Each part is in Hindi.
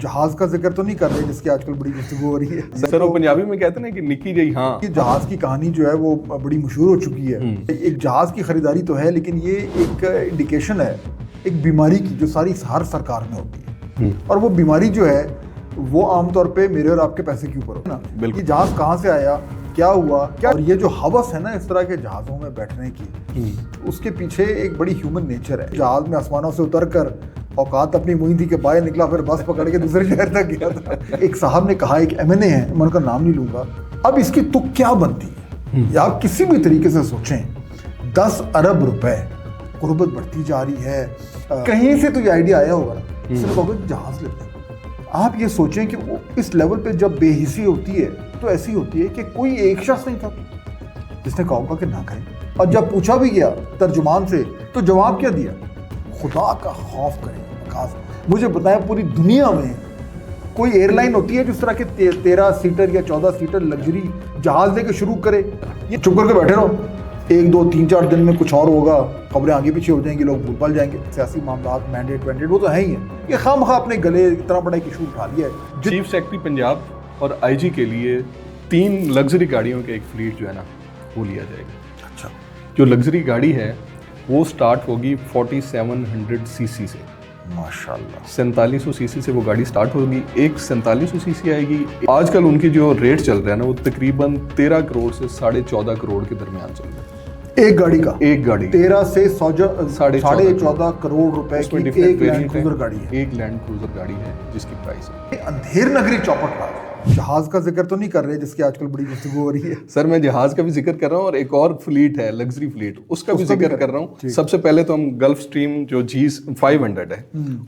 जहाज का जिक्र तो नहीं कर रहे जिसकी आजकल बड़ी गुफ्तगू हो रही है सर, वो पंजाबी में कहते हैं ना कि निकी जई हाँ। कि जहाज की कहानी जो है वो बड़ी मशहूर हो चुकी है। एक जहाज की खरीदारी तो है, लेकिन ये एक इंडिकेशन है एक बीमारी की जो सारी हर सरकार में होती है। और वो बीमारी जो है वो आमतौर पे मेरे और आपके पैसे के ऊपर हो ना। ये जहाज कहाँ से आया, क्या हुआ, क्या, और ये जो हवस है ना इस तरह के जहाज़ों में बैठने की, उसके पीछे एक बड़ी ह्यूमन नेचर है। जहाज में आसमानों से उतर कर औकात अपनी मुई थी के बाहर निकला, फिर बस पकड़ के दूसरे शहर तक गया था। एक साहब ने कहा, एक MNA है, मैं उनका नाम नहीं लूंगा, अब इसकी तुक क्या बनती है या आप किसी भी तरीके से सोचें 10 अरब रुपए, गुर्बत बढ़ती जा रही है, कहीं से तो ये आइडिया आया होगा ना, सिर्फ अगर जहाज लेते हैं। आप ये सोचें कि वो इस लेवल पे जब बेहिसी होती है तो ऐसी होती है कि कोई एक शख्स नहीं था जिसने कहा होगा कि ना करें, और जब पूछा भी गया तर्जुमान से तो जवाब क्या दिया, खुदा का खौफ करें। खास मुझे बताएं, पूरी दुनिया में कोई एयरलाइन होती है जिस तरह के 13 सीटर या 14 सीटर लग्जरी जहाज लेके शुरू करे? ये चुप करके बैठे रहो, 1 2 3 4 दिन में कुछ और होगा, खबरें आगे पीछे हो जाएंगी, लोग भूल भाल जाएंगे। सियासी मामला, मैंडेट वो तो है ही है। ये खामखा अपने गले इतना बड़ा एक इशू उठा लिया है। चीफ सेक्रेटरी पंजाब और IG के लिए 3 लग्जरी गाड़ियों के एक फ्लीट जो है ना वो लिया जाएगा। अच्छा, जो लग्जरी गाड़ी है वो स्टार्ट होगी 4700 सीसी से। माशाल्लाह, 4700 सीसी से वो गाड़ी स्टार्ट होगी। एक 4700 सीसी आएगी। आजकल उनकी जो रेट चल रहा है ना वो तकरीबन 13 करोड़ से 14.5 करोड़ के दरमियान चल रहा है एक गाड़ी का। एक गाड़ी 13 से 14.5 करोड़ रुपए की एक लैंड क्रूजर गाड़ी है। एक लैंड क्रूजर गाड़ी है जिसकी प्राइस है। अंधेर नगरी चौपट। जहाज का जिक्र तो नहीं कर रहे जिसकी आजकल बड़ी गुफ्तगू हो रही है। सर, मैं जहाज का भी जिक्र कर रहा हूँ और एक और फ्लीट है लग्जरी फ्लीट, उसका भी जिक्र कर रहा हूँ। सबसे पहले तो हम गल्फ स्ट्रीम जो G500 है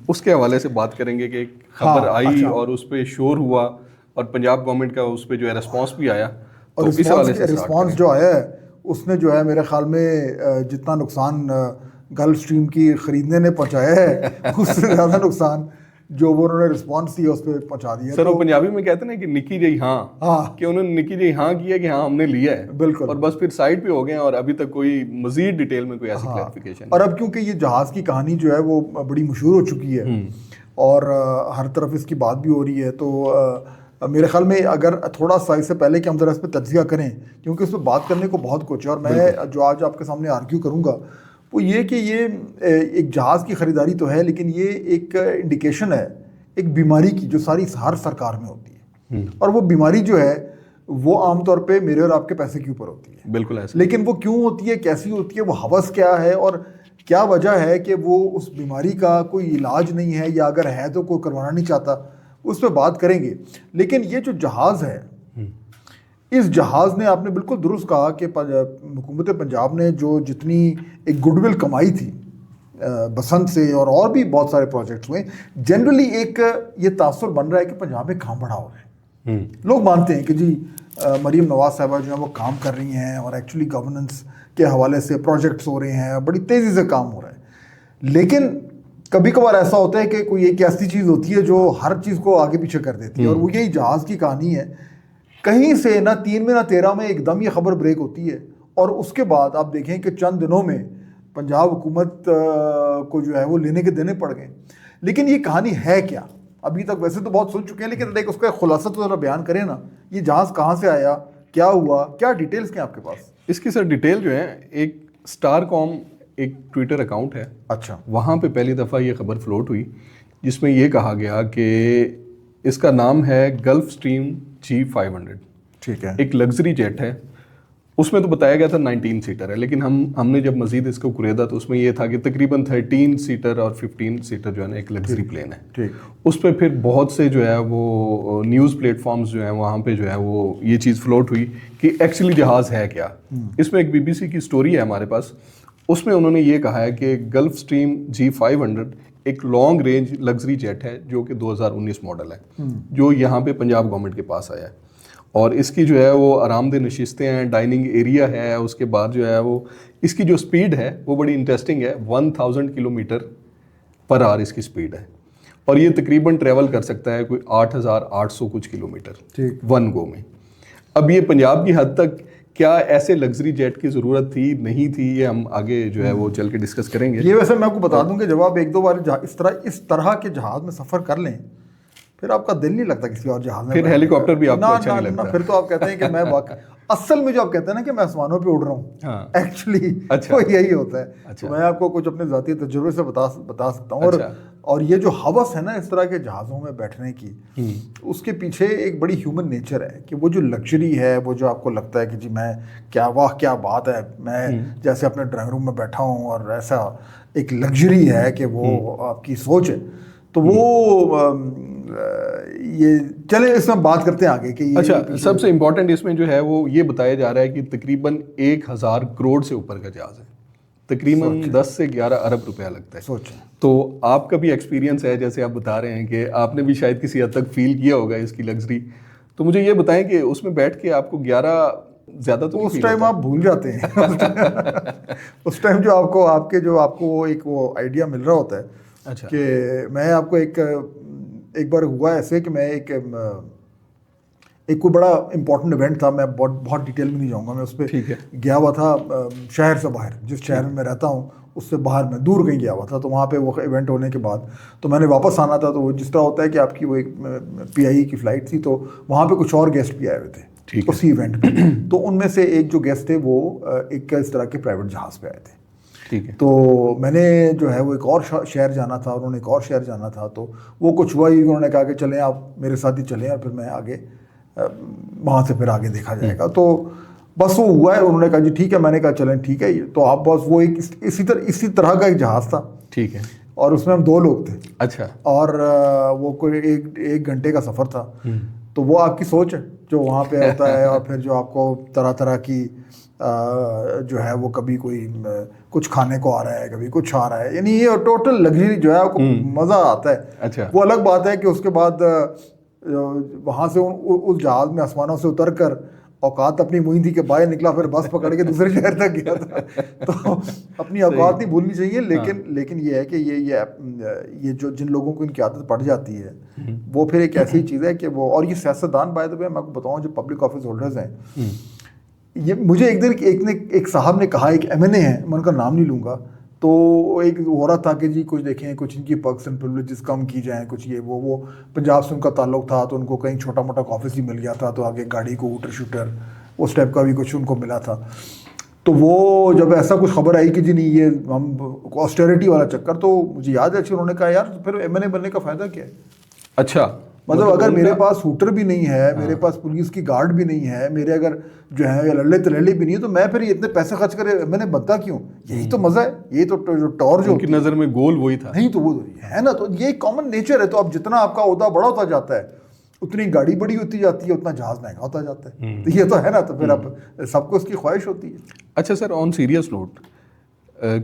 उसके हवाले से बात करेंगे कि एक खबर आई और उस पर शोर हुआ और पंजाब गवर्नमेंट का उस पर जो है रिस्पॉन्स भी आया। और इस हवाले से रिस्पॉन्स जो आया है उसने जो है मेरे ख्याल में जितना नुकसान गल्फ स्ट्रीम की खरीदने ने पहुंचाया है उससे ज़्यादा नुकसान जो वो उन्होंने रिस्पॉन्स दिया उस पर पहुंचा दिया। सर, वो पंजाबी में कहते हैं ना कि निकी जई हाँ, कि उन्होंने निकी जई हाँ किया कि हाँ हमने लिया है, बिल्कुल, और बस फिर साइड पे हो गए और अभी तक कोई मजीद डिटेल में कोई ऐसी क्लैरिफिकेशन। और अब क्योंकि ये जहाज की कहानी जो है वो बड़ी मशहूर हो चुकी है और हर तरफ इसकी बात भी हो रही है, तो मेरे ख्याल में अगर थोड़ा सा इससे पहले कि हम जरा इस पर तज्जिया करें, क्योंकि उस पर बात करने को बहुत कुछ है और मैं जो आज आपके सामने आर्ग्यू करूँगा वो ये कि ये एक जहाज़ की ख़रीदारी तो है, लेकिन ये एक इंडिकेशन है एक बीमारी की जो सारी हर सरकार में होती है। और वो बीमारी जो है वो आमतौर पे मेरे और आपके पैसे के ऊपर होती है। बिल्कुल ऐसा। लेकिन वो क्यों होती है, कैसी होती है, वो हवस क्या है और क्या वजह है कि वो उस बीमारी का कोई इलाज नहीं है या अगर है तो कोई करवाना नहीं चाहता, उस पर बात करेंगे। लेकिन ये जो जहाज़ है, इस जहाज़ ने, आपने बिल्कुल दुरुस्त कहा कि हुकूमत पंजाब ने जो जितनी एक गुडविल कमाई थी बसंत से और भी बहुत सारे प्रोजेक्ट्स हुए, जनरली एक ये तासुर बन रहा है कि पंजाब में काम बढ़ा हो रहा है। लोग मानते हैं कि जी मरीम नवाज साहबा जो है वो काम कर रही हैं और एक्चुअली गवर्नेंस के हवाले से प्रोजेक्ट्स हो रहे हैं, बड़ी तेज़ी से काम हो रहा है। लेकिन कभी कभार ऐसा होता है कि कोई एक ऐसी चीज़ होती है जो हर चीज़ को आगे पीछे कर देती है, और वो यही जहाज़ की कहानी है। कहीं से ना 3 में ना 13 में एकदम ये खबर ब्रेक होती है और उसके बाद आप देखें कि चंद दिनों में पंजाब हुकूमत को जो है वो लेने के देने पड़ गए। लेकिन ये कहानी है क्या? अभी तक वैसे तो बहुत सुन चुके हैं, लेकिन एक उसका खुलासा तो ज़रा बयान करें ना। ये जहाज़ कहाँ से आया, क्या हुआ, क्या डिटेल्स क्या आपके पास? इसकी सर डिटेल जो है, एक स्टारकॉम एक ट्विटर अकाउंट है, अच्छा, वहाँ पे पहली दफ़ा ये खबर फ्लोट हुई जिसमें ये कहा गया कि इसका नाम है गल्फ स्ट्रीम G500। ठीक है, एक लग्जरी जेट है। उसमें तो बताया गया था 19 सीटर है, लेकिन हमने जब मजीद इसको कुरेदा तो उसमें ये था कि तकरीबन 13 सीटर और 15 सीटर जो है ना एक लग्जरी प्लेन है। ठीक, उस पर फिर बहुत से जो है वो न्यूज़ प्लेटफॉर्म्स जो हैं वहाँ पे जो है वो ये चीज़ फ्लोट हुई कि एक्चुअली जहाज़ है क्या। इसमें एक BBC की स्टोरी है हमारे पास, उसमें उन्होंने ये कहा है कि गल्फ स्ट्रीम G500 एक लॉन्ग रेंज लग्जरी जेट है जो कि 2019 मॉडल है, जो यहाँ पे पंजाब गवर्नमेंट के पास आया है। और इसकी जो है वो आरामदेह नशिस्तें हैं, डाइनिंग एरिया है, उसके बाद जो है वो इसकी जो स्पीड है वो बड़ी इंटरेस्टिंग है। 1000 किलोमीटर पर आवर इसकी स्पीड है और ये तकरीबन ट्रैवल कर सकता है कोई 8800 कुछ किलोमीटर वन गो में। अब ये पंजाब की हद तक क्या ऐसे लग्जरी जेट की ज़रूरत थी, नहीं थी, ये हम आगे जो है वो चल के डिस्कस करेंगे। ये वैसे मैं आपको बता दूं कि जब आप 1-2 बार इस तरह के जहाज़ में सफ़र कर लें फिर आपका दिल नहीं लगता किसी और जहाज में फिर बैठने हेलीकॉप्टर का। भी आपको ना, अच्छा ना, नहीं ना, लगता। फिर तो आप कहते हैं कि मैं असल में जो आप कहते हैं ना कि मैं आसमानों पे उड़ रहा हूँ, हाँ। एक्चुअली अच्छा। वो यही होता है। अच्छा। तो मैं आपको कुछ अपने ज़ाती तजुर्बे से बता सकता हूँ। अच्छा। और ये जो हवस है ना इस तरह के जहाज़ों में बैठने की, उसके पीछे एक बड़ी ह्यूमन नेचर है कि वो जो लग्जरी है, वो जो आपको लगता है कि जी मैं क्या बात है, मैं जैसे अपने ड्राइंग रूम में बैठा हूँ, और ऐसा एक लग्जरी है कि वो आपकी सोच है। तो वो ये चले इसमें बात करते हैं आगे कि ये अच्छा, सबसे इम्पोर्टेंट इसमें जो है वो ये बताया जा रहा है कि तकरीबन 1000 करोड़ से ऊपर का जहाज है, तकरीबन 10 से 11 अरब रुपया लगता है। सोचें। तो आपका भी एक्सपीरियंस है, जैसे आप बता रहे हैं कि आपने भी शायद किसी हद तक फील किया होगा इसकी लग्जरी। तो मुझे ये बताएं कि उसमें बैठ के आपको 11 ज़्यादा तो उस टाइम आप भूल जाते हैं उस टाइम जो आपको वो आइडिया मिल रहा होता है। अच्छा। कि मैं आपको एक बार हुआ ऐसे कि मैं एक कोई बड़ा इंपॉर्टेंट इवेंट था, मैं बहुत डिटेल में नहीं जाऊंगा, मैं उस पर गया हुआ था शहर से बाहर, जिस शहर में मैं रहता हूँ उससे बाहर मैं दूर कहीं गया हुआ था। तो वहाँ पे वो इवेंट होने के बाद तो मैंने वापस आना था। तो वो जिस तरह होता है कि आपकी वो एक PIE की फ़्लाइट थी, तो वहाँ पे कुछ और गेस्ट भी आए हुए थे उसी इवेंट में। तो उनमें से एक जो गेस्ट थे वो एक इस तरह के प्राइवेट जहाज़ पे आए थे। ठीक है। तो मैंने जो है वो एक और शहर जाना था, उन्होंने एक और शहर जाना था। तो वो कुछ हुआ ही, उन्होंने कहा कि चलें आप मेरे साथ ही चलें, और फिर मैं आगे वहाँ से फिर आगे देखा जाएगा। तो बस वो हुआ है, उन्होंने कहा जी ठीक है, मैंने कहा चलें ठीक है। तो आप बस वो एक इसी तरह का एक जहाज़ था। ठीक है। और उसमें हम 2 लोग थे। अच्छा। और वो कोई एक घंटे का सफ़र था। तो वो आपकी सोच है जो वहाँ पे होता है, और फिर जो आपको तरह तरह की जो है वो कभी कोई कुछ खाने को आ रहा है, कभी कुछ आ रहा है, यानी ये टोटल लग्जरी जो है आपको मज़ा आता है। अच्छा। वो अलग बात है कि उसके बाद वहाँ से उस जहाज़ में आसमानों से उतर कर औकात अपनी मुई थी कि बाहर निकला, फिर बस पकड़ के दूसरे शहर तक गया था। तो अपनी औकात नहीं भूलनी चाहिए। लेकिन ये है कि ये जो जिन लोगों को इनकी आदत पड़ जाती है, वो फिर एक ऐसी चीज़ है कि वो, और ये सियासतदान बाय द वे मैं आपको बताऊँ जो पब्लिक ऑफिस होल्डर्स हैं, ये मुझे एक दिन एक साहब ने कहा, एक MNA है, मैं उनका नाम नहीं लूँगा, तो एक हो रहा था कि जी कुछ देखें, कुछ इनकी पर्क्स एंड प्रिविलेजेस कम की जाएं, कुछ ये वो पंजाब से उनका ताल्लुक था, तो उनको कहीं छोटा मोटा ऑफिस ही मिल गया था, तो आगे गाड़ी को ऊटर शूटर उस टाइप का भी कुछ उनको मिला था। तो वो जब ऐसा कुछ खबर आई कि जी नहीं ये हम ऑस्टेरिटी वाला चक्कर, तो मुझे याद है उन्होंने कहा यार फिर MNA बनने का फ़ायदा क्या है। अच्छा, मतलब अगर मेरे पास शूटर भी नहीं है, मेरे पास पुलिस की गार्ड भी नहीं है, मेरे अगर जो है लल्ले तलल्ले भी नहीं है, तो मैं फिर इतने पैसे खर्च करे मैंने बनता क्यों? यही तो मज़ा है, यही तो जो टॉर जो उनकी नज़र में गोल वही था। नहीं तो वो है ना, तो ये कॉमन नेचर है। तो अब जितना आपका ओहदा बड़ा होता जाता है, उतनी गाड़ी बड़ी होती जाती है, उतना जहाज़ महंगा होता जाता है। तो ये तो है ना, तो फिर अब सबको इसकी ख्वाहिश होती है। अच्छा सर, ऑन सीरियस नोट,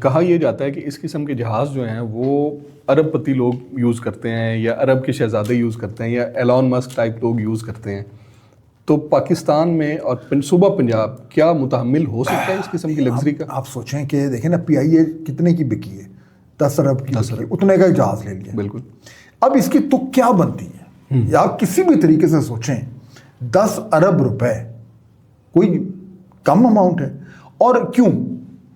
कहा यह जाता है कि इस किस्म के जहाज़ जो हैं वो अरबपति लोग यूज़ करते हैं, या अरब के शहजादे यूज़ करते हैं, या एलॉन मस्क टाइप लोग यूज़ करते हैं। तो पाकिस्तान में और सूबा पंजाब क्या मुतहम्मिल हो सकता है इस किस्म की लग्जरी का? आप सोचें कि देखें ना, PIE कितने की बिकी है, 10 अरब की बिकी है, उतने का जहाज़ ले लिया। बिल्कुल। अब इसकी तुक क्या बनती है, या आप किसी भी तरीके से सोचें, 10 अरब रुपए कोई कम अमाउंट है। और क्यों?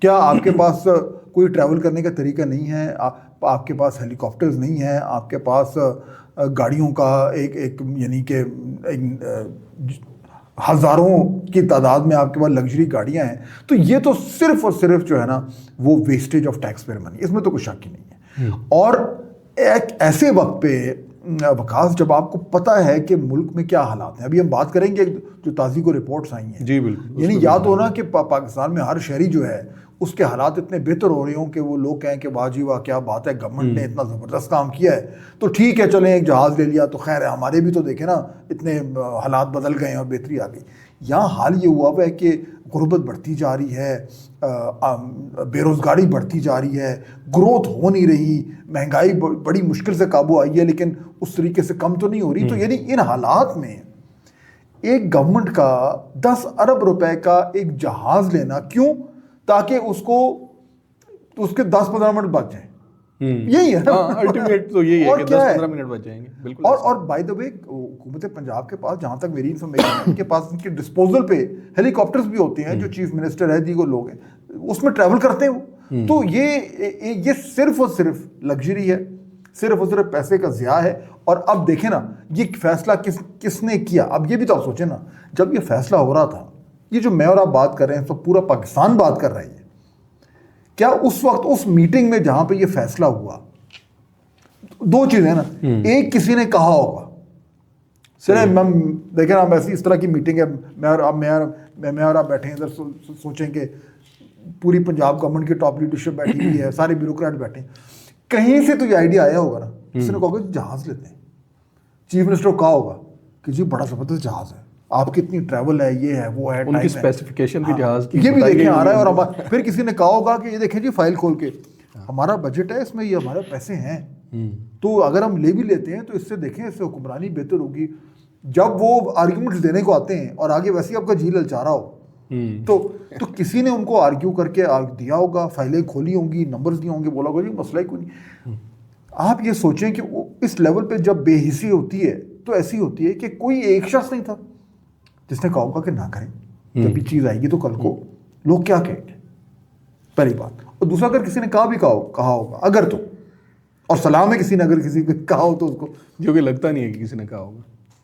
क्या आपके पास कोई ट्रैवल करने का तरीका नहीं है? आपके पास हेलीकॉप्टर्स नहीं है, आपके पास गाड़ियों का एक यानी कि हज़ारों की तादाद में आपके पास लग्जरी गाड़ियां हैं। तो ये तो सिर्फ और सिर्फ जो है ना वो wastage of tax payer money, इसमें तो कोई शक ही नहीं है। और एक ऐसे वक्त पे वकास, जब आपको पता है कि मुल्क में क्या हालात हैं, अभी हम बात करेंगे जो ताज़ी को रिपोर्ट्स आई हैं, जी बिल्कुल, यानी याद हो ना कि पाकिस्तान में हर शहरी जो है उसके हालात इतने बेहतर हो रहे हों कि वो लोग कहें कि वाह जी वाह क्या बात है, गवर्नमेंट ने इतना ज़बरदस्त काम किया है। तो ठीक है चलें एक जहाज़ ले लिया तो खैर है, हमारे भी तो देखें ना इतने हालात बदल गए और बेहतरी आ गई। यहाँ हाल ये हुआ है कि गुर्बत बढ़ती जा रही है, बेरोज़गारी बढ़ती जा रही है, ग्रोथ हो नहीं रही, महंगाई बड़ी मुश्किल से काबू आई है, लेकिन उस तरीके से कम तो नहीं हो रही। तो यानी इन हालात में एक गवर्नमेंट का 10 अरब रुपए का एक जहाज़ लेना, क्यों? ताकि उसके 10-15 मिनट बच जाए। यही है ना, अल्टीमेट तो यही है कि 10-15 मिनट बच जाएंगे। बिल्कुल। और बाय द वे हुकूमत पंजाब के पास, जहाँ तक मेरी इंफॉर्मेशन है, उनके पास उनके डिस्पोजल पे हेलीकॉप्टर्स भी होते हैं, जो चीफ मिनिस्टर है जी वो लोग हैं उसमें ट्रैवल करते हैं वो। तो ये सिर्फ और सिर्फ लग्जरी है, सिर्फ और सिर्फ पैसे का ज़िया है। और अब देखें ना, ये फैसला किसने किया। अब ये भी तो आप सोचें ना, जब ये फैसला हो रहा था, ये जो मैं और आप बात कर रहे हैं, तो पूरा पाकिस्तान बात कर रहा है, क्या उस वक्त उस मीटिंग में जहां पे ये फैसला हुआ, दो चीजें हैं ना, एक किसी ने कहा होगा सर मैम देखें ना, ऐसी इस तरह की मीटिंग है, मैं और आप बैठे हैं इधर, सोचेंगे पूरी पंजाब गवर्नमेंट की टॉप लीडरशिप बैठी हुई है, सारे ब्यूरोक्रेट बैठे हैं, कहीं से तो ये आइडिया आया होगा ना, किसी ने कहा जहाज लेते हैं, चीफ मिनिस्टर को कहा होगा कि जी बड़ा जबरदस्त जहाज है, आपकी इतनी ट्रैवल है, ये है वो है, उनकी स्पेसिफिकेशन भी जहाज की ये भी देखें आ रहा है। और फिर किसी ने कहा होगा कि ये देखें जी फाइल खोल के, हमारा बजट है, इसमें ये हमारे पैसे हैं, तो अगर हम ले भी लेते हैं तो इससे देखें, इससे हुक्मरानी बेहतर होगी। जब वो आर्ग्यूमेंट्स देने को आते हैं और आगे वैसे ही आपका जी ललचा रहा हो, तो किसी ने उनको आर्ग्यू करके दिया होगा, फाइलें खोली होंगी, नंबर्स दिए होंगे, बोला होगा जी मसला ही कोई नहीं। आप ये सोचें कि इस लेवल पे जब बेहिसी होती है तो ऐसी होती है कि कोई एक शख्स नहीं था जिसने कहा होगा कि ना करें, जब भी चीज़ आएगी तो कल को लोग क्या कहेंगे, पहली बात। और दूसरा, अगर किसी ने कहा होगा अगर तो, और सलाम है किसी ने अगर किसी को कहा हो तो उसको, जो कि लगता नहीं है कि किसी ने कहा होगा,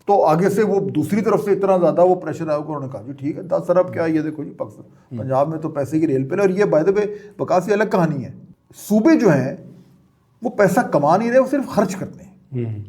तो आगे से वो दूसरी तरफ से इतना ज़्यादा वो प्रेशर आया, उन्होंने कहा जी ठीक है 10 अरब क्या, ये देखो जी पंजाब में तो पैसे की रेल पे। और ये बाय द वे बकास से अलग कहानी है, सूबे जो हैं वो पैसा कमा नहीं रहे, वो सिर्फ खर्च करते हैं।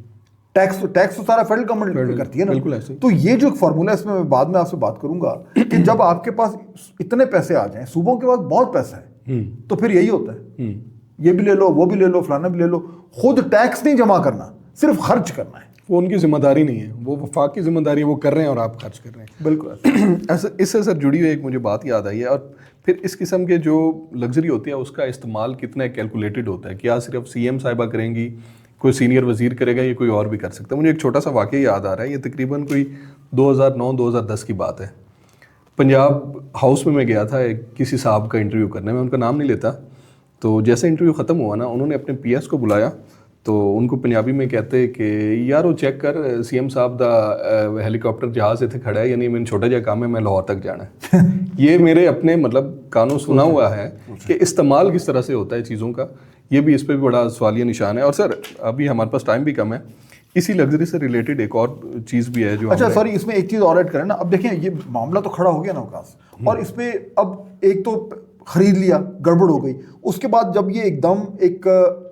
टैक्स तो सारा फेडरल गवर्नमेंट करती है ना, बिल्कुल ऐसे। तो ये जो फॉर्मूला है, इसमें मैं बाद में आपसे बात करूंगा कि जब आपके पास इतने पैसे आ जाएं, सूबों के पास बहुत पैसा है, तो फिर यही होता है, ये भी ले लो, वो भी ले लो, फलाना भी ले लो, खुद टैक्स नहीं जमा करना, सिर्फ खर्च करना है। वो उनकी जिम्मेदारी नहीं है, वो वफाक की जिम्मेदारी है, वो कर रहे हैं और आप खर्च कर रहे हैं। बिल्कुल ऐसे इससे सर जुड़ी हुई एक मुझे बात याद आई है। और फिर इस किस्म के जो लग्जरी होती है उसका इस्तेमाल कितना कैलकुलेटेड होता है, क्या सिर्फ सीएम साहिबा करेंगी, कोई सीनियर वजीर करेगा, या कोई और भी कर सकता है। मुझे एक छोटा सा वाक़या याद आ रहा है, ये तकरीबन कोई 2009-2010 की बात है। पंजाब हाउस में मैं गया था किसी साहब का इंटरव्यू करने में, उनका नाम नहीं लेता। तो जैसे इंटरव्यू ख़त्म हुआ ना, उन्होंने अपने पीएस को बुलाया, तो उनको पंजाबी में कहते कि यार वो चेक कर सीएम साहब दा हेलीकॉप्टर जहाज़ इतने खड़ा है, यानी मैंने छोटा जहा काम है, मैं लाहौर तक जाना है। ये मेरे अपने मतलब कानों सुना हुआ है कि इस्तेमाल किस तरह से होता है चीज़ों का, ये भी इस पर भी बड़ा सवालिया निशान है। और सर अभी हमारे पास टाइम भी कम है, इसी लग्जरी से रिलेटेड एक और चीज़ भी है जो, अच्छा सॉरी, इसमें एक चीज़ और ऐड करें ना। अब देखें ये मामला तो खड़ा हो गया ना वकास, और इसमें अब एक तो खरीद लिया, गड़बड़ हो गई, उसके बाद जब ये एकदम एक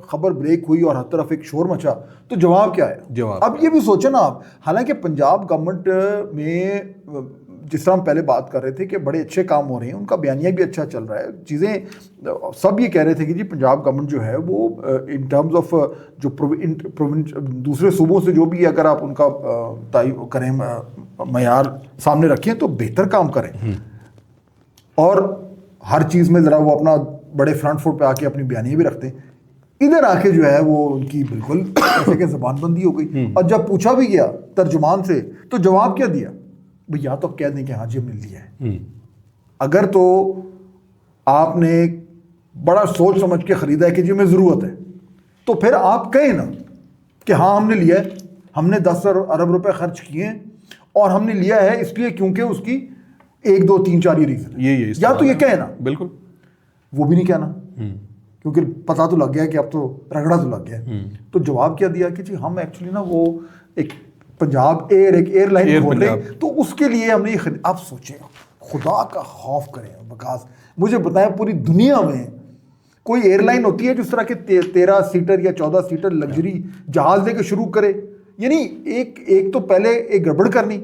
खबर ब्रेक हुई और हर तरफ एक शोर मचा, तो जवाब क्या है? जवाब अब ये भी सोचो ना आप, हालांकि पंजाब गवर्नमेंट में जिस तरह हम पहले बात कर रहे थे कि बड़े अच्छे काम हो रहे हैं, उनका बयानिया भी अच्छा चल रहा है, चीज़ें सब ये कह रहे थे कि जी पंजाब गवर्नमेंट जो है वो इन टर्म्स ऑफ जो प्रोविंस दूसरे सूबों से जो भी अगर आप उनका करें मयार सामने रखें तो बेहतर काम करें, और हर चीज़ में ज़रा वो अपना बड़े फ्रंट फुट पे आके अपनी बयानियाँ भी रखते हैं। इधर आके जो है वो उनकी बिल्कुल ऐसे कि ज़बानबंदी हो गई, और जब पूछा भी गया तर्जुमान से तो जवाब क्या दिया, भाई या तो कह दें कि हाँ जी हमने लिया है, अगर तो आपने बड़ा सोच समझ के ख़रीदा है कि जी हमें ज़रूरत है, तो फिर आप कहें ना कि हाँ हमने लिया है, हमने 10 अरब रुपए खर्च किए हैं, और हमने लिया है इसलिए क्योंकि उसकी 1 2 3 4 ये रीज़न ये या तो ये कहे ना, बिल्कुल वो भी नहीं कहना, क्योंकि पता तो लग गया कि अब तो रगड़ा तो लग गया। तो जवाब क्या दिया कि जी हम एक्चुअली ना वो एक पंजाब एक एयरलाइन खोल रहे हैं, तो उसके लिए हमने ये आप सोचें, खुदा का खौफ करें विकास, मुझे बताएं पूरी दुनिया में कोई एयरलाइन होती है जिस तरह के 13 सीटर या 14 सीटर लग्जरी जहाज लेके शुरू करे, यानी एक तो पहले एक गड़बड़ करनी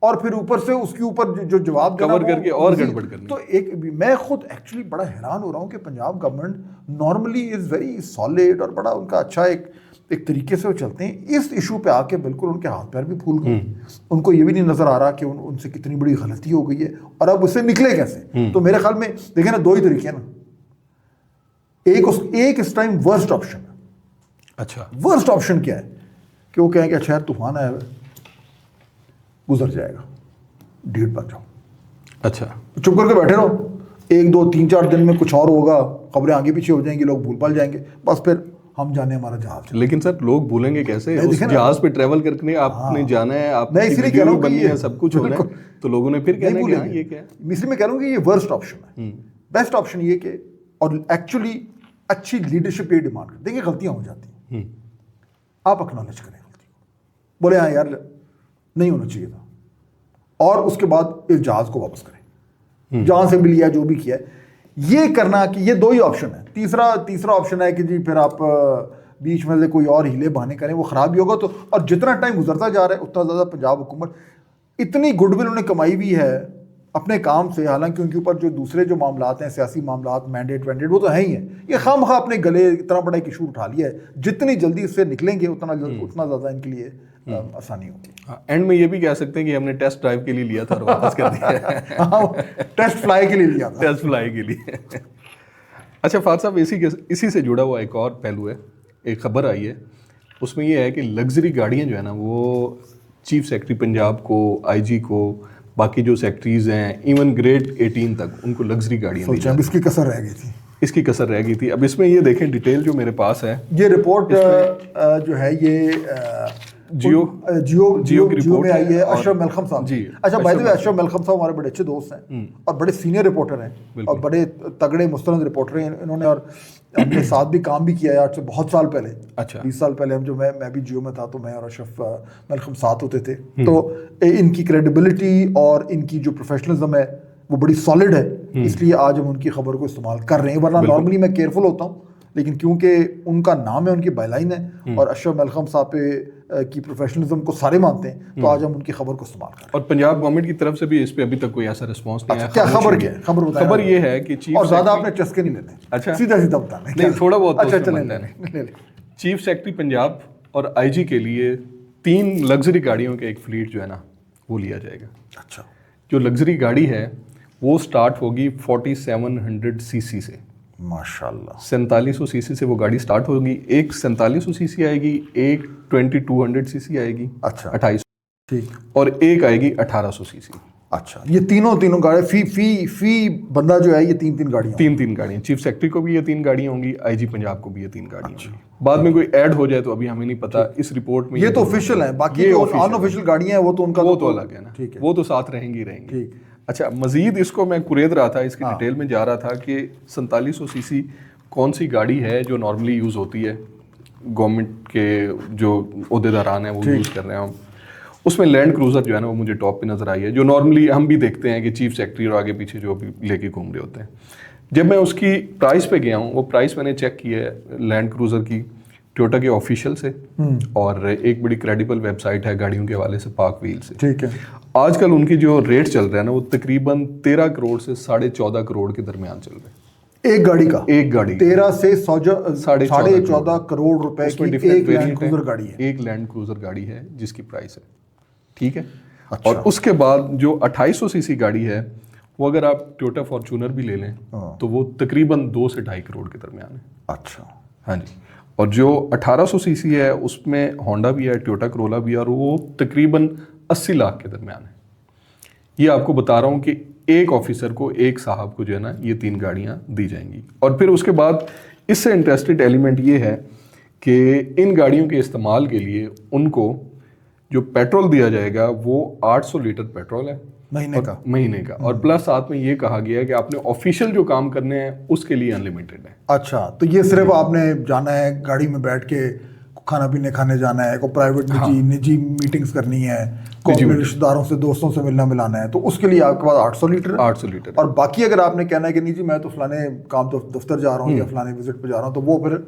और फिर ऊपर से उसके ऊपर जो जवाब कवर करके और गड़बड़ करनी। तो एक मैं खुद एक्चुअली बड़ा हैरान हो रहा हूँ कि Punjab government normally is very solid और बड़ा उनका अच्छा एक तरीके से वो चलते हैं, इस इशू पे आके बिल्कुल उनके हाथ पैर भी फूल गए। उनको ये भी नहीं नज़र आ रहा कि उनसे कितनी बड़ी गलती हो गई है और अब उससे निकले कैसे। तो मेरे ख्याल में देखें ना, 2 ही तरीके हैं ना, एक इस टाइम वर्स्ट ऑप्शन। अच्छा, वर्स्ट ऑप्शन क्या है कि वो कहें कि अच्छा यार तूफान आया है, गुजर जाएगा, 1.5 बज जाओ, अच्छा चुप करके बैठे रहो, 1 2 3 4 दिन में कुछ और होगा, खबरें आगे पीछे हो जाएंगी, लोग भूल भाल जाएंगे, बस फिर हम जाने हमारा जहाज। लेकिन सर लोग भूलेंगे कैसे? उस जहाज पे ट्रेवल करके आपने जाना है, आप मैं इसलिए कह रहा हूं बननी है, सब कुछ होना है, तो लोगों ने फिर कहना है कि हाँ ये क्या है। इसलिए मैं कह रहा हूँ कि ये वर्स्ट ऑप्शन है। बेस्ट ऑप्शन ये कि और एक्चुअली अच्छी लीडरशिप ये डिमांड कर, देखिए गलतियां हो जाती हैं, आप एक्नॉलेज करें गलती को, बोले हाँ यार नहीं होना चाहिए था, और उसके बाद इस जहाज़ को वापस करें जहाँ से भी लिया, जो भी किया है। ये करना कि ये दो ही ऑप्शन है। तीसरा ऑप्शन है कि जी फिर आप बीच में से कोई और हीले बहाने करें, वो ख़राब भी होगा। तो और जितना टाइम गुजरता जा रहा है उतना ज़्यादा पंजाब हुकूमत इतनी गुडविल उन्हें कमाई भी है अपने काम से, हालांकि उनके ऊपर जो दूसरे जो मामलात हैं, सियासी मामलात, मैंडेट वो तो है ही हैं। ये खामखा अपने गले इतना बड़ा एक इशू उठा लिया है, जितनी जल्दी इससे निकलेंगे उतना ज़्यादा इनके लिए आसानी होगी। एंड में ये भी कह सकते हैं कि हमने टेस्ट ड्राइव के लिए लिया था और वापस कर दिया। हाँ, टेस्ट फ्लाई के लिए लिया था। टेस्ट फ्लाई के लिए। अच्छा फाद साहब, इसी से जुड़ा हुआ एक और पहलू है, एक खबर आई है, उसमें ये है कि लग्जरी गाड़ियाँ जो है ना, वो चीफ सेक्रेटरी पंजाब को, आईजी को, बाकी जो सेक्रेटरीज हैं, इवन ग्रेड 18 तक उनको लग्जरी गाड़ियाँ दी जाती हैं। इसकी कसर रह गई थी। इसकी कसर रह गई थी। अब इसमें ये देखें डिटेल जो मेरे पास है, ये रिपोर्ट जो है ये जियो की रिपोर्ट में आई है, अशरफ मलखम साहब जी। अच्छा, by the way Ashraf mallakhamb साहब हमारे बड़े अच्छे दोस्त हैं और बड़े सीनियर रिपोर्टर हैं और बड़े तगड़े मुस्तनद रिपोर्टर हैं इन्होंने, और अपने साथ भी काम भी किया है आज से बहुत साल पहले। अच्छा, 20 साल पहले हम जो मैं भी जियो में था तो मैं और अशरफ मलखम साथ होते थे। तो इनकी क्रेडिबिलिटी और इनकी जो प्रोफेशनलिज्म है वो बड़ी सॉलिड है, इसलिए आज हम उनकी खबर को इस्तेमाल कर रहे हैं। वरना नॉर्मली मैं केयरफुल होता हूँ, लेकिन क्योंकि उनका नाम है, उनकी बायलाइन है और अशरफ मलखम साहब पे की प्रोफेशनलिज्म को सारे मानते हैं, तो आज हम उनकी खबर को इस्तेमाल कर रहे हैं। और पंजाब गवर्नमेंट की तरफ से भी इस पे अभी तक कोई ऐसा रिस्पांस नहीं आया। क्या खबर क्या है? खबर ये है कि चीफ, और ज़्यादा आपने चस्के नहीं लेने। अच्छा, सीधा बताना नहीं, थोड़ा बहुत। अच्छा चलें। चीफ सेक्रेटरी पंजाब और आईजी के लिए 3 लग्जरी गाड़ियों के एक फ्लीट जो है ना वो लिया जाएगा। अच्छा, जो लग्जरी गाड़ी है वो स्टार्ट होगी 4700 सीसी से। माशाल्लाह, 4700 सीसी से वो गाड़ी स्टार्ट होगी। एक 4700 सीसी आएगी, एक 2200 सीसी आएगी। अच्छा, 2800, ठीक, और एक आएगी 1800 सीसी। अच्छा, ये तीनों गाड़ी फी बंदा जो है ये तीन गाड़ियाँ। चीफ सेक्रेटरी को भी ये 3 गाड़ियाँ होंगी, आईजी पंजाब को भी ये 3 गाड़ियाँ होंगी। बाद में कोई ऐड हो जाए तो अभी हमें नहीं पता। इस रिपोर्ट में ये तो ऑफिशियल है, बाकी जो अनऑफिशियल गाड़ियाँ हैं वो तो उनका तो अलग है ना, ठीक है, वो तो साथ रहेंगी। अच्छा, मजीद इसको मैं कुरेद रहा था, इसकी डिटेल में जा रहा था कि 4700 सीसी कौन सी गाड़ी है जो नॉर्मली यूज़ होती है, गवर्नमेंट के जो ओहदेदारान हैं वो यूज़ कर रहे हैं। उसमें लैंड क्रूज़र जो है ना वो मुझे टॉप पे नज़र आई है, जो नॉर्मली हम भी देखते हैं कि चीफ सेक्रेटरी और आगे पीछे जो भी लेके घूम रहे होते हैं। जब मैं उसकी प्राइस पे गया हूँ, वो प्राइस मैंने चेक की है लैंड क्रूज़र की टोयोटा के ऑफिशियल से, और एक बड़ी क्रेडिबल वेबसाइट है गाड़ियों के हवाले से, पार्क व्हील से। ठीक है, आजकल उनकी जो रेट चल रहा है ना वो तकरीबन 13 करोड़ से 14.5 करोड़ के दरमियान चल रहे हैं। एक गाड़ी का? एक गाड़ी 13 से 14.5 करोड़ रुपए की एक लैंड क्रूजर गाड़ी है। एक लैंड क्रूजर गाड़ी है जिसकी प्राइस है, ठीक है। अच्छा। और उसके बाद जो 2800 सीसी गाड़ी है वो अगर आप टोयोटा फॉर्च्यूनर भी ले लें तो वो तकरीबन 2 से 2.5 करोड़ के दरमियान है। अच्छा, हाँ जी। और जो 1800 सीसी है उसमें होंडा भी है, टोयोटा करोला भी है, और वो तकरीबन 80 लाख के दरमियान है। ये आपको बता रहा हूँ कि एक ऑफिसर को, एक साहब को जो है ना ये 3 गाड़ियाँ दी जाएंगी। और फिर उसके बाद इससे इंटरेस्टेड एलिमेंट ये है कि इन गाड़ियों के इस्तेमाल के लिए उनको जो पेट्रोल दिया जाएगा वो 800 लीटर पेट्रोल है महीने का। और प्लस साथ में ये कहा गया है कि आपने ऑफिशियल जो काम करने हैं उसके लिए अनलिमिटेड है। अच्छा, तो ये सिर्फ आपने जाना है गाड़ी में बैठ के खाना पीने खाने जाना है, को प्राइवेट निजी मीटिंग्स करनी है, को अपने रिश्तेदारों से दोस्तों से मिलना मिलाना है, तो उसके लिए आपके पास 800 लीटर। और बाकी अगर आपने कहना है कि नहीं जी मैं तो फलाने काम तो दफ्तर जा रहा हूँ या फलाने विजिट पे जा रहा हूँ, तो वो फिर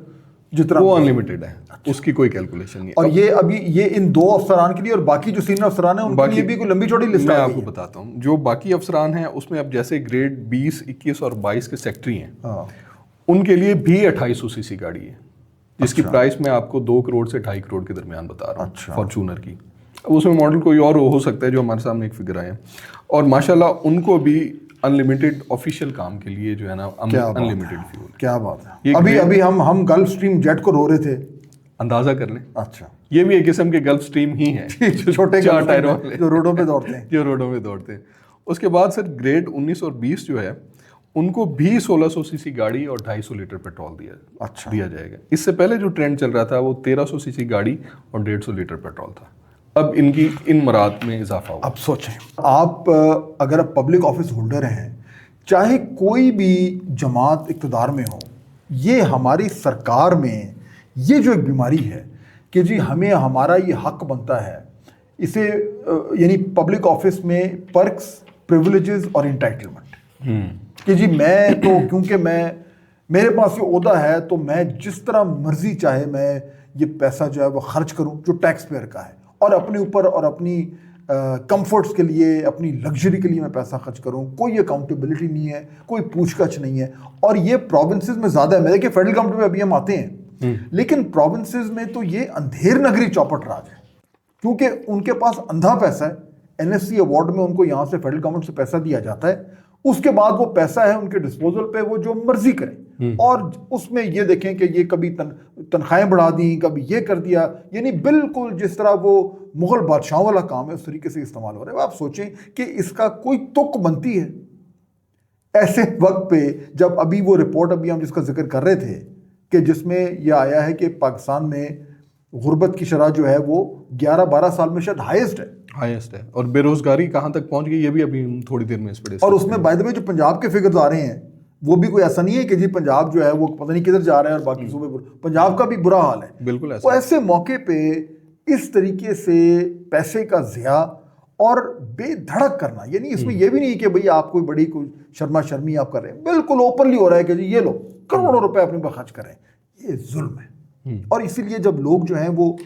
जितना वो अनलिमिटेड है। अच्छा। उसकी कोई कैलकुलेशन नहीं। और ये अभी ये इन 2 अफसरान के लिए, और बाकी जो सीनियर अफसरान हैं उनके लिए भी कोई लंबी चौड़ी लिस्ट मैं आपको बताता हूँ। जो बाकी अफसरान हैं उसमें अब जैसे ग्रेड 20, 21 और 22 के सेक्रेटरी हैं, उनके लिए भी 2800 सीसी गाड़ी है जिसकी प्राइस मैं आपको 2 करोड़ से 2.5 करोड़ के दरमियान बता रहा हूँ। फॉर्च्यूनर की उसमें मॉडल कोई और हो सकता है जो हमारे सामने एक फिगर आए हैं। और माशाल्लाह उनको भी अनलिमिटेड ऑफिशियल काम के लिए जो है ना अनलिमिटेड फ्यूल। क्या बात है। अभी हम गल्फ स्ट्रीम जेट को रो रहे थे, अंदाजा कर लें। अच्छा, ये भी एक किस्म के गल्फ स्ट्रीम ही है, छोटे 4 टायरों वाले जो रोडों पे दौड़ते हैं। उसके बाद सर ग्रेड 19 और 20 जो है उनको भी 1600 सीसी गाड़ी और 250 लीटर पेट्रोल दिया जाएगा। इससे पहले जो ट्रेंड चल रहा था वो 1300 सीसी गाड़ी और 150 लीटर पेट्रोल था। अब इनकी इन मराद में इजाफा हुआ। अब सोचें आप, अगर आप पब्लिक ऑफिस होल्डर हैं, चाहे कोई भी जमात इक़्तिदार में हो, ये हमारी सरकार में ये जो एक बीमारी है कि जी हमें हमारा ये हक बनता है, इसे यानी पब्लिक ऑफिस में पर्क्स, प्रिविलेजेस और इंटाइटलमेंट, कि जी मैं तो क्योंकि मेरे पास ये ओहदा है तो मैं जिस तरह मर्जी चाहे मैं ये पैसा जो है वो खर्च करूं जो टैक्स पेयर का है, और अपने ऊपर और अपनी कंफर्ट्स के लिए, अपनी लग्जरी के लिए मैं पैसा खर्च करूं, कोई अकाउंटेबिलिटी नहीं है, कोई पूछताछ नहीं है। और ये प्रोविंसेस में ज़्यादा है। मैं देखिए फेडरल गवर्नमेंट में अभी हम आते हैं, लेकिन प्रोविंसेस में तो ये अंधेर नगरी चौपट राज है, क्योंकि उनके पास अंधा पैसा है। एनएससी अवार्ड में उनको यहाँ से फेडरल गवर्नमेंट से पैसा दिया जाता है, उसके बाद वो पैसा है उनके डिस्पोजल पे, वो जो मर्जी करें। और उसमें ये देखें कि ये कभी तनख्वाहें बढ़ा दी, कभी ये कर दिया, यानी बिल्कुल जिस तरह वो मुगल बादशाहों वाला काम है उस तरीके से इस्तेमाल हो रहा है। आप सोचें कि इसका कोई तुक बनती है ऐसे वक्त पे, जब अभी वो रिपोर्ट अभी हम जिसका जिक्र कर रहे थे कि जिसमें यह आया है कि पाकिस्तान में गुर्बत की शरह जो है वो 11-12 साल में शायद हाईएस्ट है। और बेरोजगारी कहाँ तक पहुंच गई ये भी अभी हम थोड़ी देर में इस पर। और उसमें बाय द वे जो पंजाब के फिगर्स आ रहे हैं वो भी कोई ऐसा नहीं है कि जी पंजाब जो है वो पता नहीं किधर जा रहा है और बाकी सूबे, पंजाब का भी बुरा हाल है। बिल्कुल ऐसा। तो ऐसे मौके पे इस तरीके से पैसे का ज़िया और बेधड़क करना, यानी इसमें यह भी नहीं कि भाई आप कोई बड़ी कोई शर्मा शर्मी आप कर रहे हैं, बिल्कुल ओपनली हो रहा है कि जी ये लो करोड़ों रुपए अपने पर खर्च करें, ये जुल्म है। और इसीलिए जब लोग जो हैं वो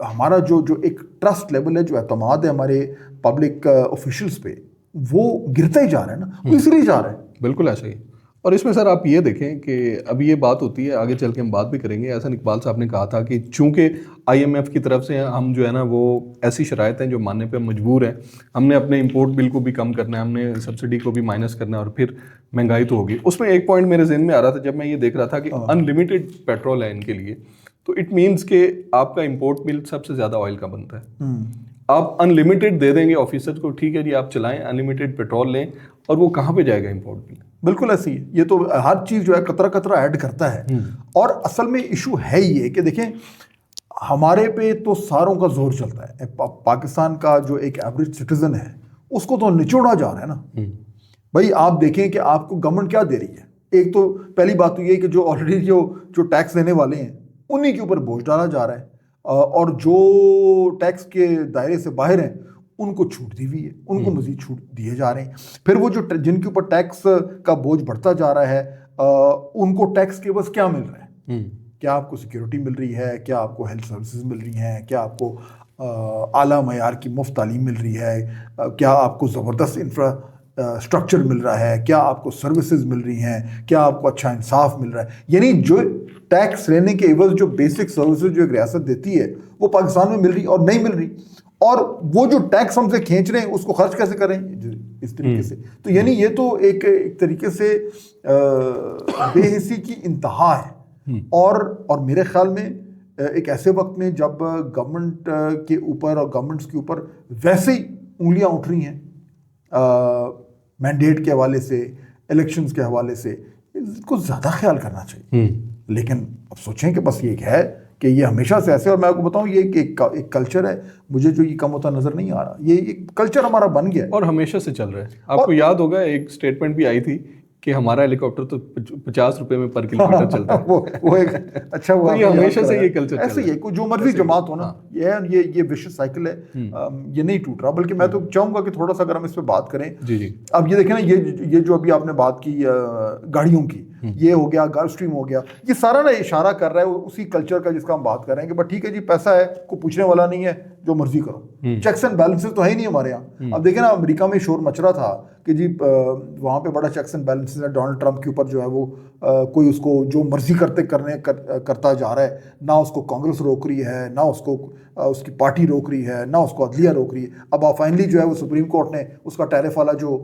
हमारा जो एक ट्रस्ट लेवल है, जो एतमाद है हमारे पब्लिक ऑफिशियल्स पे, वो गिरता ही जा रहा है ना, वो इसलिए जा रहा है। बिल्कुल ऐसा ही। और इसमें सर आप ये देखें कि अभी ये बात होती है, आगे चल के हम बात भी करेंगे, एहसन इकबाल साहब ने कहा था कि चूंकि IMF की तरफ से हम जो है ना वो ऐसी शराइत हैं जो मानने पे मजबूर हैं, हमने अपने इंपोर्ट बिल को भी कम करना है, हमने सब्सिडी को भी माइनस करना है और फिर महंगाई तो होगी। उसमें एक पॉइंट मेरे जहन में आ रहा था जब मैं ये देख रहा था कि अनलिमिटेड पेट्रोल है इनके लिए, तो इट मीन्स के आपका इंपोर्ट बिल सबसे ज़्यादा ऑयल का बनता है। आप अनलिमिटेड दे देंगे ऑफिसर को, ठीक है जी आप चलाएं, अनलिमिटेड पेट्रोल लें, और वो कहाँ पे जाएगा इंपोर्ट बिल? बिल्कुल ऐसी है। ये तो हर चीज़ जो है कतरा कतरा ऐड करता है। और असल में इशू है ही है कि देखें हमारे पे तो सारों का जोर चलता है। पाकिस्तान का जो एक एवरेज सिटीजन है उसको तो निचोड़ा जा रहा है ना। भाई आप देखें कि आपको गवर्नमेंट क्या दे रही है। एक तो पहली बात तो ये कि जो ऑलरेडी जो टैक्स देने वाले हैं उन्हीं के ऊपर बोझ डाला जा रहा है, और जो टैक्स के दायरे से बाहर हैं उनको छूट दी हुई है, उनको मजीद छूट दिए जा रहे हैं। फिर वो जो जिनके ऊपर टैक्स का बोझ बढ़ता जा रहा है उनको टैक्स के बस क्या मिल रहा है? क्या आपको सिक्योरिटी मिल रही है? क्या आपको हेल्थ सर्विसेज मिल रही हैं? क्या आपको आला मयार की मुफ्त तालीम मिल रही है? क्या आपको ज़बरदस्त इंफ्रास्ट्रक्चर मिल रहा है? क्या आपको सर्विसेज मिल रही हैं? क्या आपको अच्छा इंसाफ मिल रहा है? यानी जो टैक्स लेने के एवज जो बेसिक सर्विसेज जो एक रियासत देती है वो पाकिस्तान में मिल रही और नहीं मिल रही, और वो जो टैक्स हमसे खींच रहे हैं उसको खर्च कैसे करें इस तरीके से। तो यानी ये तो एक तरीके से बेहिसी की इंतहा है। और मेरे ख्याल में एक ऐसे वक्त में जब गवर्नमेंट के ऊपर और गवर्नमेंट्स के ऊपर वैसे ही उंगलियां उठ रही हैं मैंडेट के हवाले से, इलेक्शंस के हवाले से, इसको ज़्यादा ख्याल करना चाहिए। लेकिन अब सोचें कि बस ये है कि ये हमेशा से ऐसे, और मैं आपको बताऊं ये एक कल्चर है, मुझे जो ये कम होता नजर नहीं आ रहा, ये एक कल्चर हमारा बन गया है और हमेशा से चल रहा है। आपको याद होगा एक स्टेटमेंट भी आई थी कि हमारा हेलीकॉप्टर तो 50 रुपए में पर किलोमीटर चलता है। वो एक अच्छा हुआ, ये हमेशा से ये कल्चर ऐसे ही है, जो मर्जी जमात हो ना, ये विशियस साइकिल है, ये नहीं टूट रहा। बल्कि मैं तो चाहूंगा कि थोड़ा सा अगर हम इस पे बात करें। जी। अब ये देखें ना, ये जो अभी आपने बात की गाड़ियों की, ये हो गया, गल्फ स्ट्रीम हो गया, ये सारा ना इशारा कर रहा है उसी कल्चर का जिसका हम बात कर रहे हैं कि बस ठीक है जी पैसा है, कोई पूछने वाला नहीं है, जो मर्जी करो। चेक्स एंड बैलेंसेस तो है ही नहीं हमारे यहाँ। अब देखें ना, अमेरिका में शोर मच रहा था कि जी वहाँ पे बड़ा चेक्स एंड बैलेंसेस है, डोनाल्ड ट्रंप के ऊपर जो है वो कोई उसको जो मर्जी करता जा रहा है, ना उसको कांग्रेस रोक रही है, ना उसको उसकी पार्टी रोक रही है, ना उसको अदलिया रोक रही है। अब फाइनली जो है वो सुप्रीम कोर्ट ने उसका टैरिफ वाला जो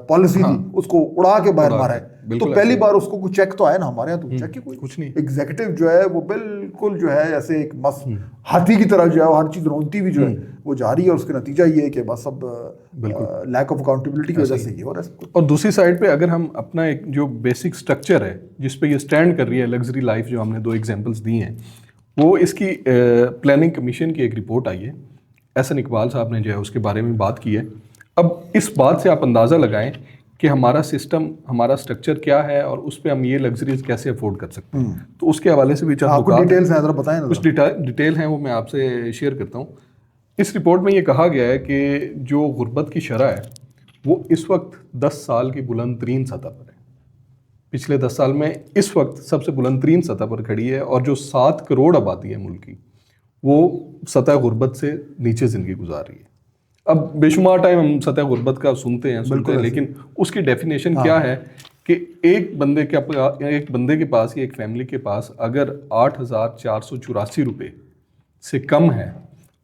पॉलिसी थी उसको उड़ा के बाहर मारा है। तो पहली बार उसको कुछ चेक तो आया ना, हमारे यहाँ तो चेक ही कुछ नहीं। एग्जीक्यूटिव जो है वो बिल्कुल जो है ऐसे एक मस्त हाथी की तरह जो है हर चीज रोनती हुई जो है वो जा रही है, और उसका नतीजा ये है कि बस अब लैक ऑफ अकाउंटेबिलिटी की वजह से ये हो रहा है। और दूसरी साइड पे अगर हम अपना एक जो बेसिक स्ट्रक्चर है जिस पे ये स्टैंड कर रही है लग्जरी लाइफ, जो हमने 2 एग्जांपल्स दी हैं, वो इसकी प्लानिंग कमीशन की एक रिपोर्ट आई है, एहसन इकबाल साहब ने जो है उसके बारे में बात की है। अब इस बात से आप अंदाज़ा लगाएं कि हमारा सिस्टम, हमारा स्ट्रक्चर क्या है और उस पर हम ये लग्जरीज कैसे अफोर्ड कर सकते हैं। तो उसके हवाले से भी आपको डिटेल्स हैं, जरा बताएं ना। कुछ डिटेल हैं वो मैं आपसे शेयर करता हूँ। इस रिपोर्ट में ये कहा गया है कि जो गुर्बत की शरह है वो इस वक्त 10 साल की बुलंद तरीन सतह पर है। पिछले 10 साल में इस वक्त सबसे बुलंद तरीन सतह पर खड़ी है, और जो 7 करोड़ आबादी है मुल्क की, वो सतह गुर्बत से नीचे ज़िंदगी गुजार रही है। अब बेशुमार टाइम हम सतह गुर्बत का सुनते हैं, लेकिन उसकी डेफिनेशन क्या है कि एक बंदे के पास या एक फैमिली के पास अगर 8,484 रुपये से कम है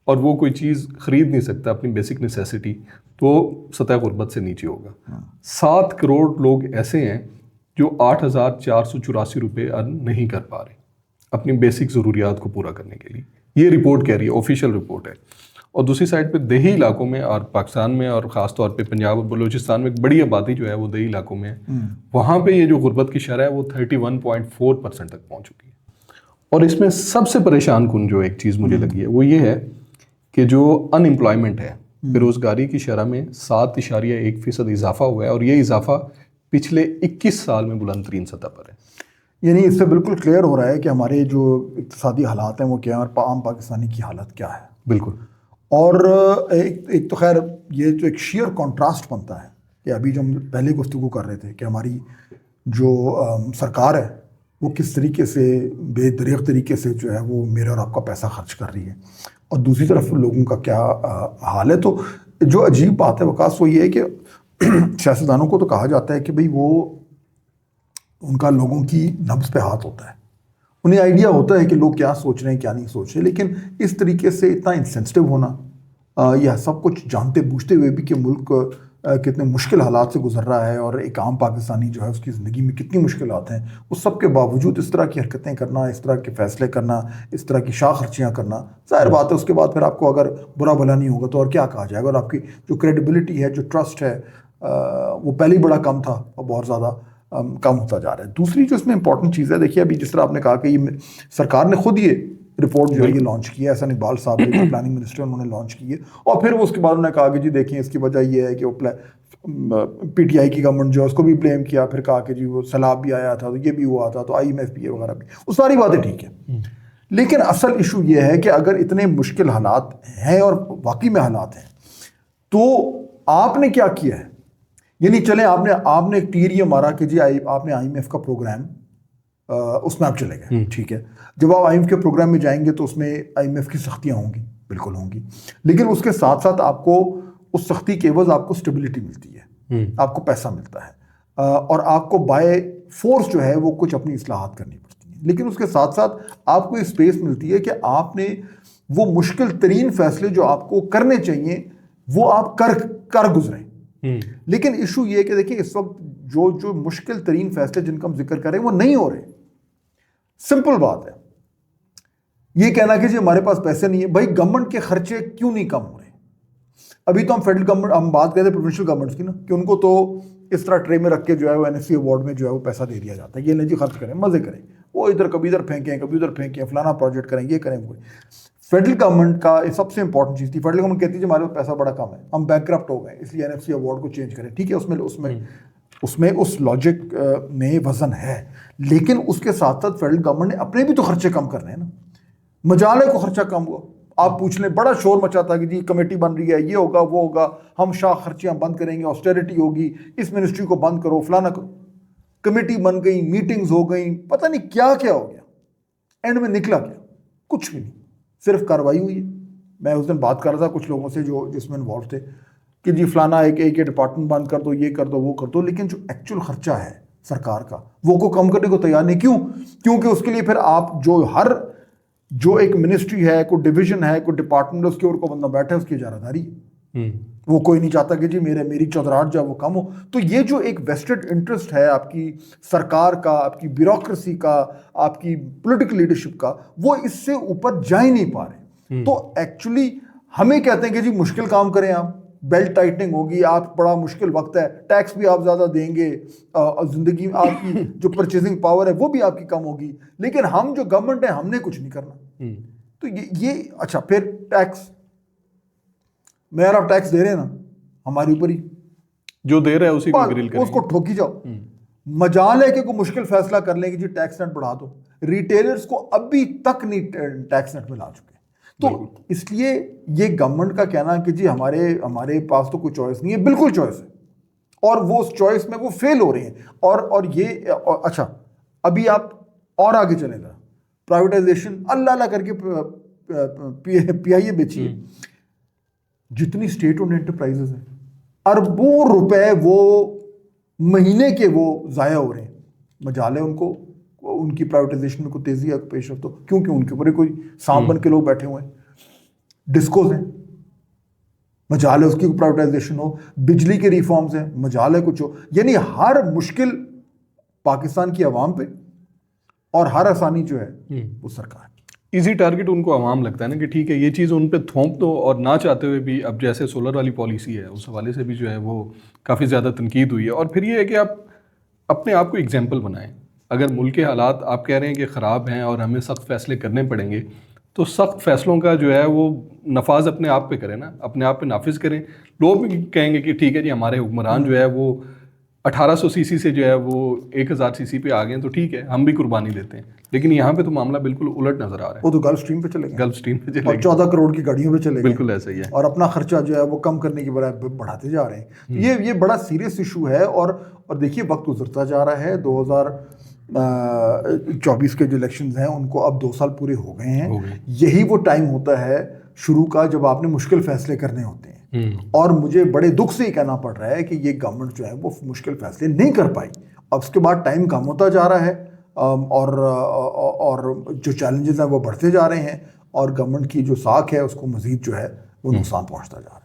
और वो कोई चीज़ ख़रीद नहीं सकता अपनी बेसिक नेसेसिटी, तो सतह गुर्बत से नीचे होगा। 7 करोड़ लोग ऐसे हैं जो 8,484 रुपये अर्न नहीं कर पा रहे अपनी बेसिक ज़रूरियात को पूरा करने के लिए। ये रिपोर्ट कह रही है, ऑफिशियल रिपोर्ट है। और दूसरी साइड पे देही इलाकों में और पाकिस्तान में और ख़ास तौर पे पंजाब और बलूचिस्तान में एक बड़ी आबादी जो है वो देही इलाकों में है। वहाँ पे ये जो गुर्बत की शरह है वो 31.4% तक पहुँच चुकी है। और इसमें सबसे परेशान कुन जो एक चीज़ मुझे लगी है वो ये है कि जो अनएम्प्लॉयमेंट है, बेरोज़गारी की शरह में 7.1% इजाफा हुआ है, और ये इजाफा पिछले 21 साल में बुलंद तरीन सतह पर है। यानी इससे बिल्कुल क्लियर हो रहा है कि हमारे जो इक्तिसादी हालात हैं वो क्या है और आम पाकिस्तानी की हालत क्या है। बिल्कुल। और एक तो खैर ये जो एक शेयर कॉन्ट्रास्ट बनता है कि अभी जो हम पहले गुफ्तगू कर रहे थे कि हमारी जो सरकार है वो किस तरीके से बेदरीग तरीके से जो है वो मेरे और आपका पैसा खर्च कर रही है, और दूसरी तरफ लोगों का क्या हाल है। तो जो अजीब बात है वकास वो ये है कि सियासतदानों को तो कहा जाता है कि भाई वो उनका लोगों की नब्ज़ पे हाथ होता है, उन्हें आइडिया होता है कि लोग क्या सोच रहे हैं क्या नहीं सोच रहे, लेकिन इस तरीके से इतना इंसेंसिटिव होना या सब कुछ जानते बूझते हुए भी कि मुल्क कितने मुश्किल हालात से गुजर रहा है और एक आम पाकिस्तानी जो है उसकी ज़िंदगी में कितनी मुश्किलात हैं, उस सब के बावजूद इस तरह की हरकतें करना, इस तरह के फ़ैसले करना, इस तरह की शाह खर्चियाँ करना, ज़ाहिर बात है उसके बाद फिर आपको अगर बुरा भला नहीं होगा तो और क्या कहा जाएगा। और आपकी जो क्रेडिबिलिटी है, जो ट्रस्ट है, वो पहले ही बड़ा कम था और बहुत ज़्यादा कम होता जा रहा है। दूसरी जो इसमें इंपॉर्टेंट चीज़ है, देखिए अभी जिस तरह आपने कहा कि ये सरकार ने खुद ये रिपोर्ट जो है ये लॉन्च की है, एहसान इकबाल साहब ने जो प्लानिंग मिनिस्टर उन्होंने लॉन्च की है, और फिर वो उसके बाद उन्होंने कहा कि जी देखिए इसकी वजह ये है कि वो PTI की गवर्नमेंट जो है उसको भी ब्लेम किया, फिर कहा कि जी वो सैलाब भी आया था तो ये भी हुआ था तो IMF भी वगैरह भी, वो सारी बातें ठीक है। लेकिन असल इशू ये है कि अगर इतने मुश्किल हालात हैं और वाकई में हालात हैं तो आपने क्या किया है। यानी चले आपने एक तीर ये मारा कि जी आपने IMF का प्रोग्राम उसमें आप चले गए, ठीक है। जब आप IMF के प्रोग्राम में जाएंगे तो उसमें IMF की सख्तियाँ होंगी, बिल्कुल होंगी, लेकिन उसके साथ साथ आपको उस सख्ती के एवज आपको स्टेबिलिटी मिलती है, आपको पैसा मिलता है, और आपको बाय फोर्स जो है वो कुछ अपनी इस्लाहात करनी पड़ती है। लेकिन उसके साथ साथ आपको ये स्पेस मिलती है कि आपने वो मुश्किल तरीन फैसले जो आपको करने चाहिए वो आप कर गुजरें। लेकिन इशू ये है कि देखिए इस वक्त जो मुश्किल तरीन फैसले जिनका हम जिक्र कर रहे हैं वो नहीं हो रहे। सिंपल बात है, ये कहना कि जी हमारे पास पैसे नहीं है, भाई गवर्नमेंट के खर्चे क्यों नहीं कम हो रहे। अभी तो हम फेडरल गवर्नमेंट, हम बात करते हैं प्रोविंशियल गवर्नमेंट्स की ना, कि उनको तो इस तरह ट्रे में रख के जो है वो NFC अवार्ड में जो है वो पैसा दे दिया जाता है, ये नहीं जी खर्च करें, मजे करें, वो इधर कभी इधर फेंकें कभी उधर फेंकें, फलाना प्रोजेक्ट करें, ये करें वो। फेडरल गवर्नमेंट का सबसे इंपॉर्टेंट चीज़ थी, फेडरल गवर्नमेंट कहती है हमारे पास पैसा बड़ा कम है, हम बैंकक्रप्ट हो गए, इसलिए NFC अवार्ड को चेंज करें। ठीक है, उसमें उस लॉजिक में वजन है, लेकिन उसके साथ साथ फेडरल गवर्नमेंट ने अपने भी तो खर्चे कम करने हैं ना। मजाले को खर्चा कम हुआ, आप पूछ लें, बड़ा शोर मचा था कि जी कमेटी बन रही है, ये होगा वो होगा, हम शाह खर्चियाँ बंद करेंगे, ऑस्टेरिटी होगी, इस मिनिस्ट्री को बंद करो, फलाना करो। कमेटी बन गई, मीटिंग्स हो गई, पता नहीं क्या क्या हो गया, एंड में निकला क्या, कुछ भी नहीं, सिर्फ कार्रवाई हुई है। मैं उस दिन बात कर रहा था कुछ लोगों से जो जिसमें इन्वॉल्व थे कि जी फलाना एक डिपार्टमेंट बंद कर दो, ये कर दो, वो कर दो, लेकिन जो एक्चुअल खर्चा है सरकार का वो को कम करने को तैयार नहीं। क्यों? क्योंकि उसके लिए फिर आप जो एक मिनिस्ट्री है, कोई डिवीजन है, कोई डिपार्टमेंट है, उसके ऊपर को बंदा बैठा है, उसकी इजारादारी, वो कोई नहीं चाहता कि जी मेरी चौधराहट जो है वो कम हो। तो ये जो एक वेस्टेड इंटरेस्ट है आपकी सरकार का, आपकी ब्यूरोक्रेसी का, आपकी पॉलिटिकल लीडरशिप का, वो इससे ऊपर जा ही नहीं पा रहे। तो एक्चुअली हमें कहते हैं कि जी मुश्किल काम करें, आप बेल्ट टाइटनिंग होगी, आप बड़ा मुश्किल वक्त है, टैक्स भी आप ज़्यादा देंगे, ज़िंदगी में आपकी जो परचेजिंग पावर है वो भी आपकी कम होगी, लेकिन हम जो गवर्नमेंट है हमने कुछ नहीं करना। तो ये अच्छा, फिर टैक्स, मेयर ऑफ टैक्स दे रहे हैं ना हमारे ऊपर ही, जो दे रहा है उसी को ग्रिल करेंगे। उसको ठोकी जाओ। मजाल है कि कोई मुश्किल फैसला कर लेंगे जी टैक्स नेट बढ़ा दो। रिटेलर्स को अभी तक नहीं टैक्स नेट में ला चुके। तो इसलिए ये गवर्नमेंट का कहना कि जी हमारे पास तो कोई चॉइस नहीं है, बिल्कुल चॉइस है, और वो उस चॉइस में वो फेल हो रहे हैं। और ये अच्छा, अभी आप और आगे चले जरा, प्राइवेटाइजेशन अल्लाह करके पीआईए बेचिए। जितनी स्टेट ओन्ड एंटरप्राइजेस हैं, अरबों रुपए वो महीने के वो जाया हो रहे हैं। मजाल है उनको उनकी प्राइवेटाइजेशन में कोई तेजी या पेश हो तो, क्योंकि उनके ऊपर कोई सांप बन के लोग बैठे हुए हैं। डिस्कोज हैं, मजाल है उसकी प्राइवेटाइजेशन हो। बिजली के रिफॉर्म्स हैं, मजाल है कुछ हो। यानी हर मुश्किल पाकिस्तान की आवाम पे और हर आसानी जो है वो सरकार की। इजी टारगेट उनको आवाम लगता है ना कि ठीक है ये चीज़ उन पे थोप दो, और ना चाहते हुए भी अब जैसे सोलर वाली पॉलिसी है उस हवाले से भी जो है वो काफ़ी ज़्यादा तनकीद हुई है। और फिर ये है कि आप अपने आप को एग्जाम्पल बनाएं। अगर मुल्क के हालात आप कह रहे हैं कि ख़राब हैं और हमें सख्त फैसले करने पड़ेंगे, तो सख्त फैसलों का जो है वो नफाज अपने आप पे करें ना, अपने आप पे नाफिज करें। लोग भी कहेंगे कि ठीक है जी हमारे हुक्मरान जो है वो 1800 सीसी से जो है वो 1000 सीसी पे आ गए हैं, तो ठीक है हम भी कुर्बानी देते हैं। लेकिन यहाँ पे तो मामला बिल्कुल उलट नजर आ रहा है। वो तो गल्फ स्ट्रीम पे चले गए, गल्फ स्ट्रीम पे चले और 14 करोड़ की गाड़ियों पे चले गए। बिल्कुल ऐसा ही है। और अपना खर्चा जो है वो कम करने की बजाय बढ़ाते जा रहे हैं। ये बड़ा सीरियस इशू है। और देखिए वक्त गुजरता जा रहा है। 2024 के जो इलेक्शंस हैं उनको अब 2 साल पूरे हो गए हैं। यही वो टाइम होता है शुरू का जब आपने मुश्किल फैसले करने होते हैं। और मुझे बड़े दुख से ही कहना पड़ रहा है कि ये गवर्नमेंट जो है वो मुश्किल फैसले नहीं कर पाई। अब उसके बाद टाइम कम होता जा रहा है, और जो चैलेंजेस हैं वो बढ़ते जा रहे हैं, और गवर्नमेंट की जो साख है उसको मजीद जो है वो नुकसान पहुंचता जा रहा है।